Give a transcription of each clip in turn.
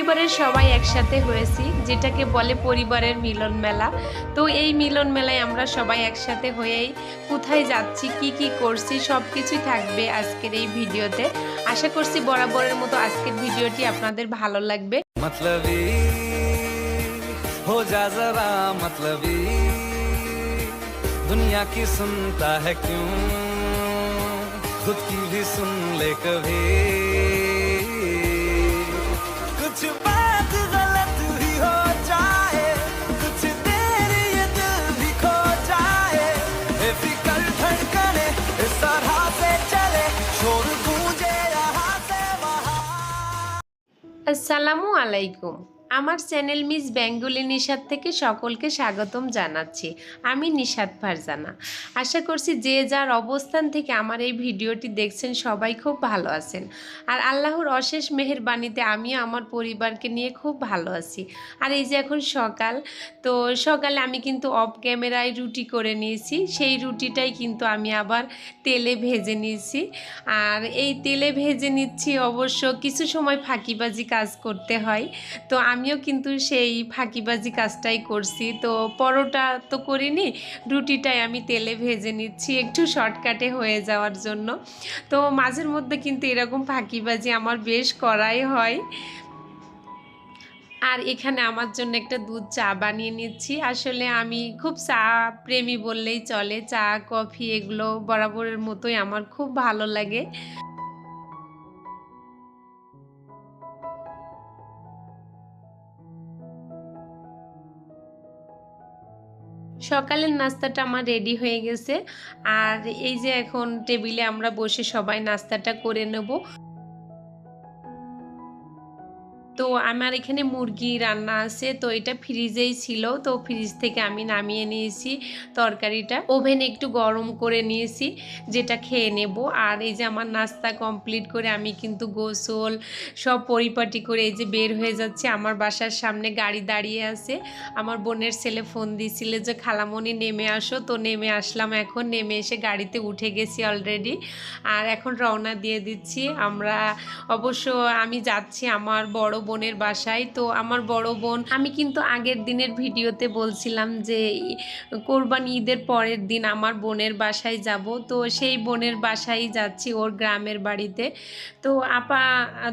পরিবারের সবাই একসাথে হয়েছি, যেটাকে বলে পরিবারের মিলন মেলা। তো এই মিলন মেলায় আমরা সবাই একসাথে হয়েই কোথায় যাচ্ছি, কি কি করছি, সব কিছুই থাকবে আজকের এই ভিডিওতে। আশা করছি বরাবরের মতো আজকের ভিডিওটি আপনাদের ভালো লাগবে। मतलबी हो जा जरा मतलबी दुनिया की सुनता है क्यों खुद की भी सुन ले कभी कुछ बात गलत भी हो जाए कुछ देर ये दिल भी खो जाए बेफिक्र धड़कने इस तरह से चले शोर गूंजे यहाँ से वहाँ। আসসালামু আলাইকুম। আমার চ্যানেল মিস বেঙ্গলি নিশাত থেকে সকলকে স্বাগতম জানাচ্ছি। আমি নিশাত ফারজানা। আশা করছি যে যার অবস্থান থেকে আমার এই ভিডিওটি দেখছেন সবাই খুব ভালো আছেন। আর আল্লাহর অশেষ মেহেরবানিতে আমিও আমার পরিবারকে নিয়ে খুব ভালো আছি। আর এই যে এখন সকাল, তো সকালে আমি কিন্তু অফ ক্যামেরায় রুটি করে নিয়েছি। সেই রুটিটাই কিন্তু আমি আবার তেলে ভেজে নিয়েছি। আর এই তেলে ভেজে নিচ্ছি, অবশ্য কিছু সময় ফাঁকিবাজি কাজ করতে হয়। তো আমিও কিন্তু সেই ফাঁকিবাজি কাজটাই করছি। তো পরোটা তো করিনি, রুটিটাই আমি তেলে ভেজে নিচ্ছি একটু শর্টকাটে হয়ে যাওয়ার জন্য। তো মাঝের মধ্যে কিন্তু এরকম ফাঁকিবাজি আমার বেশ করাই হয়। আর এখানে আমার জন্য একটা দুধ চা বানিয়ে নিচ্ছি। আসলে আমি খুব চা প্রেমী বললেই চলে। চা কফি এগুলো বরাবরের মতোই আমার খুব ভালো লাগে। সকালের নাস্তাটা আমার রেডি হয়ে গেছে। আর এই যে এখন টেবিলে আমরা বসে সবাই নাস্তাটা করে নেব। তো আমার এখানে মুরগি রান্না আছে, তো এটা ফ্রিজেই ছিল, তো ফ্রিজ থেকে আমি নামিয়ে নিয়েছি তরকারিটা, ওভেনে একটু গরম করে নিয়েছি, যেটা খেয়ে নেব। আর এই যে আমার নাস্তা কমপ্লিট করে আমি কিন্তু গোসল সব পরিপাটি করে এই যে বের হয়ে যাচ্ছি। আমার বাসার সামনে গাড়ি দাঁড়িয়ে আছে। আমার বোনের ছেলে ফোন দিয়েছিল যে খালামণি নেমে আসো, তো নেমে আসলাম। এখন নেমে এসে গাড়িতে উঠে গেছি অলরেডি। আর এখন রওনা দিয়ে দিচ্ছি আমরা। অবশ্য আমি যাচ্ছি আমার বড় বোনের বাসায়। তো আমার বড় বোন, আমি কিন্তু আগের দিনের ভিডিওতে বলছিলাম যে কোরবানি ঈদের পরের দিন আমার বোনের বাসায় যাব। তো সেই বোনের বাসায় যাচ্ছি, ওর গ্রামের বাড়িতে। তো আপা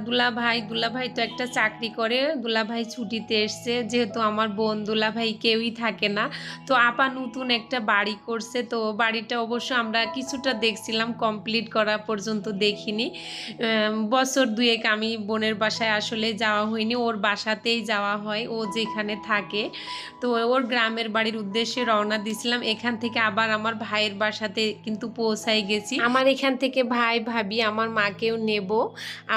দুলাভাই তো একটা চাকরি করে, দুলাভাই ছুটিতে এসছে, যেহেতু আমার বোন দুলাভাই কেউই থাকে না। তো আপা নতুন একটা বাড়ি করছে। তো বাড়িটা অবশ্য আমরা কিছুটা দেখছিলাম, কমপ্লিট করা পর্যন্ত দেখিনি। বছর দুয়েক আমি বোনের বাসায় আসলে যাওয়া হয়নি, ওর বাসাতেই যাওয়া হয়, ও যেখানে থাকে। তো ওর গ্রামের বাড়ির উদ্দেশ্যে রওনা দিয়েছিলাম। এখান থেকে আবার আমার ভাইয়ের বাসাতে কিন্তু পৌঁছাই গেছি। আমার এখান থেকে ভাই ভাবি আমার মাকেও নেব,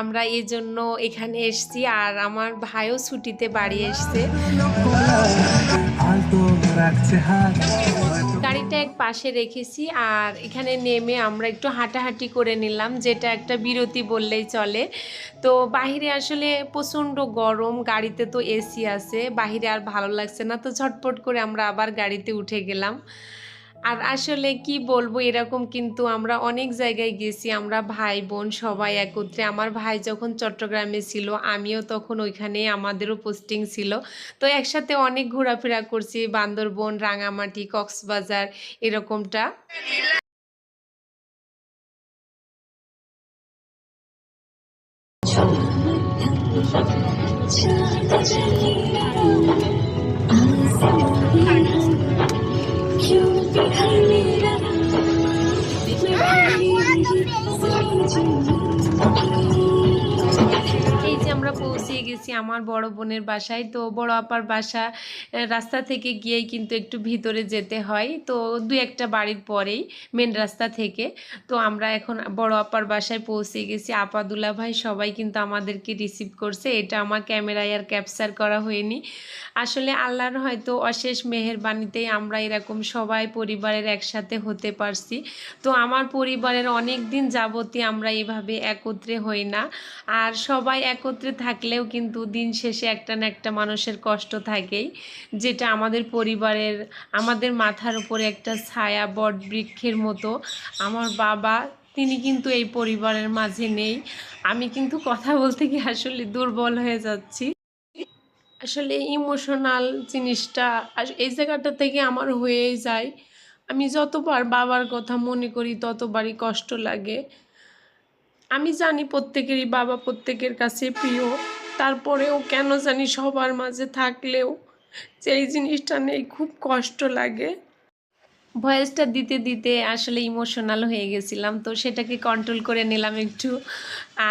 আমরা এই জন্য এখানে এসছি। আর আমার ভাইও ছুটিতে বাড়ি এসছে। গাড়িটা এক পাশে রেখেছি, আর এখানে নেমে আমরা একটু হাঁটাহাঁটি করে নিলাম, যেটা একটা বিরতি বললেই চলে। তো বাহিরে আসলে প্রচণ্ড গরম, গাড়িতে তো এসি আছে, বাহিরে আর ভালো লাগছে না। তো ঝটপট করে আমরা আবার গাড়িতে উঠে গেলাম। আর আসলে কি বলবো, এরকম কিন্তু আমরা অনেক জায়গায় গেছি, আমরা ভাই বোন সবাই একত্রে। আমার ভাই যখন চট্টগ্রামে ছিল, আমিও তখন ওইখানে, আমাদেরও পোস্টিং ছিল। তো একসাথে অনেক ঘোরাফেরা করছি, বান্দরবন, রাঙামাটি, কক্সবাজার এরকমটা। এই যে আমরা পৌঁছে গেছি আমার বড় বোনের বাসায়। তো বড় আপার বাসা রাস্তা থেকে গিয়েই কিন্তু একটু ভিতরে যেতে হয়, তো দু একটা বাড়ির পরেই মেন রাস্তা থেকে। তো আমরা এখন বড় আপার বাসায় পৌঁছে গেছি। আপা দুলাভাই সবাই কিন্তু আমাদেরকে রিসিভ করছে। এটা আমার ক্যামেরায় আর ক্যাপচার করা হয়নি। আসলে আল্লাহর হয়তো অশেষ মেহেরবানিতেই আমরা এরকম সবাই পরিবারের একসাথে হতে পারছি। তো আমার পরিবারের অনেক দিন যাবতীয় আমরা এভাবে একত্রে হই না। আর সবাই একত্রে থাকলেও কিন্তু দিন শেষে একটা না একটা মানুষের কষ্ট থাকেই, যেটা আমাদের পরিবারের, আমাদের মাথার উপরে একটা ছায়া বট বৃক্ষের মতো। আমার বাবা, তিনি কিন্তু এই পরিবারের মাঝে নেই। আমি কিন্তু কথা বলতে গিয়ে আসলে দুর্বল হয়ে যাচ্ছি। আসলে ইমোশনাল জিনিসটা এই জায়গাটা থেকে আমার হয়েই যায়। আমি যতবার বাবার কথা মনে করি ততবারই কষ্ট লাগে। আমি জানি প্রত্যেকেরই বাবা প্রত্যেকের কাছে প্রিয়, তারপরেও কেন জানি সবার মাঝে থাকলেও যে এই জিনিসটা নেই, খুব কষ্ট লাগে। ভয়েসটা দিতে দিতে আসলে ইমোশনাল হয়ে গেছিলাম, তো সেটাকে কন্ট্রোল করে নিলাম একটু।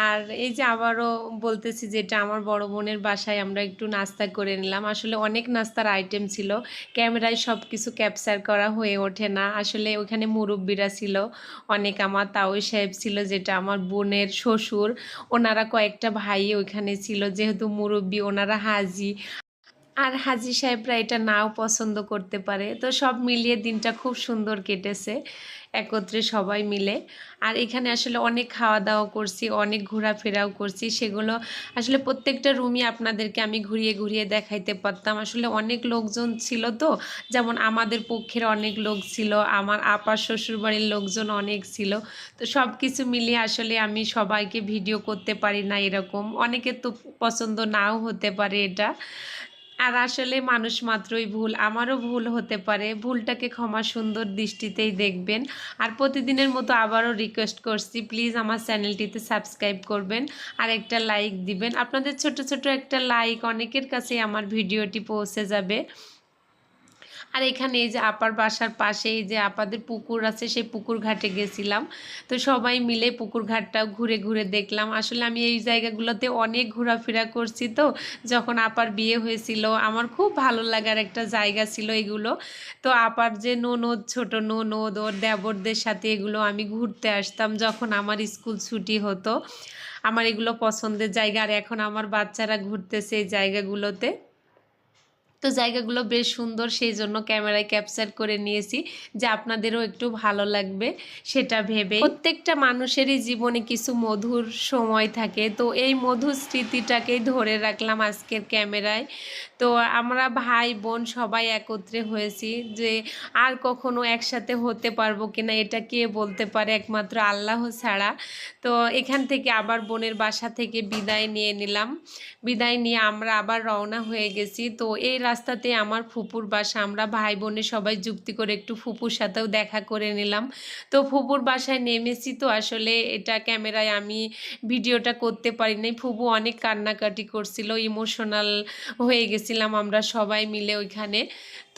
আর এই যে আবারও বলতেছি, যেটা আমার বড় বোনের বাসায় আমরা একটু নাস্তা করে নিলাম। আসলে অনেক নাস্তার আইটেম ছিল, ক্যামেরায় সব কিছু ক্যাপচার করা হয়ে ওঠে না। আসলে ওখানে মুরব্বিরা ছিল অনেক, আমার তাওই সাহেব ছিল যেটা আমার বোনের শ্বশুর, ওনারা কয়েকটা ভাই ওইখানে ছিল, যেহেতু মুরব্বি ওনারা হাজি, আর হাজি সাহেবরা এটা নাও পছন্দ করতে পারে। তো সব মিলিয়ে দিনটা খুব সুন্দর কেটেছে একত্রে সবাই মিলে। আর এখানে আসলে অনেক খাওয়া দাওয়া করছি, অনেক ঘোরাফেরাও করছি, সেগুলো আসলে প্রত্যেকটা রুমই আপনাদেরকে আমি ঘুরিয়ে ঘুরিয়ে দেখাইতে পারতাম। আসলে অনেক লোকজন ছিল, তো যেমন আমাদের পক্ষের অনেক লোক ছিল, আমার আপার শ্বশুরবাড়ির লোকজন অনেক ছিল। তো সব কিছু মিলিয়ে আসলে আমি সবাইকে ভিডিও করতে পারি না এরকম, অনেকের তো পছন্দ নাও হতে পারে এটা। আর আসলে মানুষ মাত্রই ভুল, আমারও ভুল হতে পারে, ভুলটাকে ক্ষমা সুন্দর দৃষ্টিতেই দেখবেন। আর প্রতিদিনের মতো আবারও রিকোয়েস্ট করছি, প্লিজ আমার চ্যানেলটিতে সাবস্ক্রাইব করবেন আর একটা লাইক দিবেন। আপনাদের ছোট ছোট একটা লাইক অনেকের কাছে আমার ভিডিওটি পৌঁছে যাবে। আর এখানে এই যে আপার বাসার পাশে এই যে আপাদের পুকুর আছে, সেই পুকুর ঘাটে গেছিলাম। তো সবাই মিলে পুকুর ঘাটটাও ঘুরে ঘুরে দেখলাম। আসলে আমি এই জায়গাগুলোতে অনেক ঘোরাফেরা করছি, তো যখন আপার বিয়ে হয়েছিল আমার খুব ভালো লাগার একটা জায়গা ছিল এগুলো। তো আপার যে ননদ, ছোট ননদ, ওর দেবরদের সাথে এগুলো আমি ঘুরতে আসতাম যখন আমার স্কুল ছুটি হতো। আমার এগুলো পছন্দের জায়গা, আর এখন আমার বাচ্চারা ঘুরতেছে এই জায়গাগুলোতে। তো জায়গাগুলো বেশ সুন্দর, সেই জন্য ক্যামেরায় ক্যাপচার করে নিয়েছি যে আপনাদেরও একটু ভালো লাগবে সেটা ভেবে। প্রত্যেকটা মানুষেরই জীবনে কিছু মধুর সময় থাকে, তো এই মধুর স্মৃতিটাকেই ধরে রাখলাম আজকের ক্যামেরায়। তো আমরা ভাই বোন সবাই একত্রে হয়েছি, যে আর কখনো একসাথে হতে পারবো কিনা এটা কে বলতে পারে, একমাত্র আল্লাহ ছাড়া। তো এখান থেকে আবার বোনের বাসা থেকে বিদায় নিয়ে নিলাম, বিদায় নিয়ে আমরা আবার রওনা হয়ে গেছি। তো এই রাস্তাতে আমার ফুপুর বাসা, আমরা ভাই বোনে সবাই যুক্তি করে একটু ফুপুর সাথেও দেখা করে নিলাম। তো ফুপুর বাসায় নেমেছি, তো আসলে এটা ক্যামেরায় আমি ভিডিওটা করতে পারি নাই, ফুপু অনেক কান্নাকাটি করছিল, ইমোশনাল হয়ে গেছিলাম আমরা সবাই মিলে ওইখানে।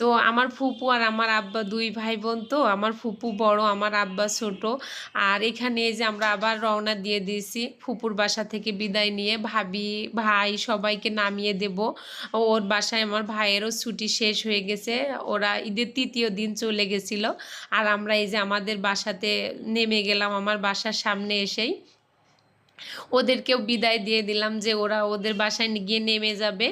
তো আমার ফুপু আর আমার আব্বা দুই ভাই বোন, তো আমার ফুপু বড়, আমার আব্বা ছোট। আর এখানে এই যে আমরা আবার রওনা দিয়ে দিয়েছি ফুপুর বাসা থেকে বিদায় নিয়ে, ভাবি ভাই সবাইকে নামিয়ে দেব। ওর বাসায় আমার ভাইয়েরও ছুটি শেষ হয়ে গেছে, ওরা ঈদের তৃতীয় দিন চলে গেছিলো। আর আমরা এই যে আমাদের বাসাতে নেমে গেলাম, আমার বাসার সামনে এসেই ওদেরকেও বিদায় দিয়ে দিলাম যে ওরা ওদের বাসায় গিয়ে নেমে যাবে।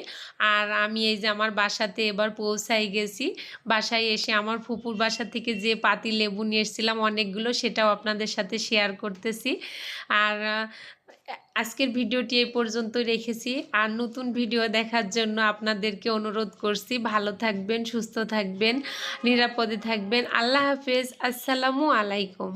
আর আমি এই যে আমার বাসাতে এবার পৌঁছাই গেছি। বাসায় এসে আমার ফুপুর বাসা থেকে যে পাতি লেবু নিয়ে এসেছিলাম অনেকগুলো, সেটাও আপনাদের সাথে শেয়ার করতেছি। আর আজকের ভিডিওটি এই পর্যন্ত রেখেছি, আর নতুন ভিডিও দেখার জন্য আপনাদেরকে অনুরোধ করছি, ভালো থাকবেন, সুস্থ থাকবেন, নিরাপদে থাকবেন। আল্লাহ হাফেজ, আসসালামু আলাইকুম।